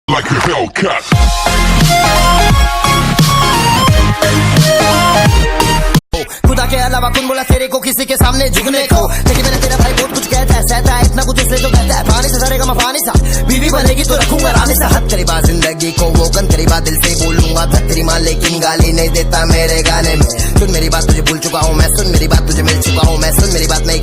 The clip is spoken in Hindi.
like a Hellcat. खुदा के अलावा कौन बोला तेरे को किसी के सामने झुकने को, लेकिन मैंने तेरा भाई बहुत कुछ कहता है, सहता है इतना कुछ इसलिए तो कहता है पानी से सरेगा मफानी सा, बीवी बनेगी तो रखूंगा रानी सा। हद करीबा जिंदगी को वो गन करीबा दिल से बोलूंगा तेरी माँ, लेकिन गाली नहीं देता मेरे गाने में। सुन मेरी बात तुझे भूल चुका हूँ मैं, सुन मेरी बात तुझे मिल चुका हूँ मैं, सुन मेरी बात नहीं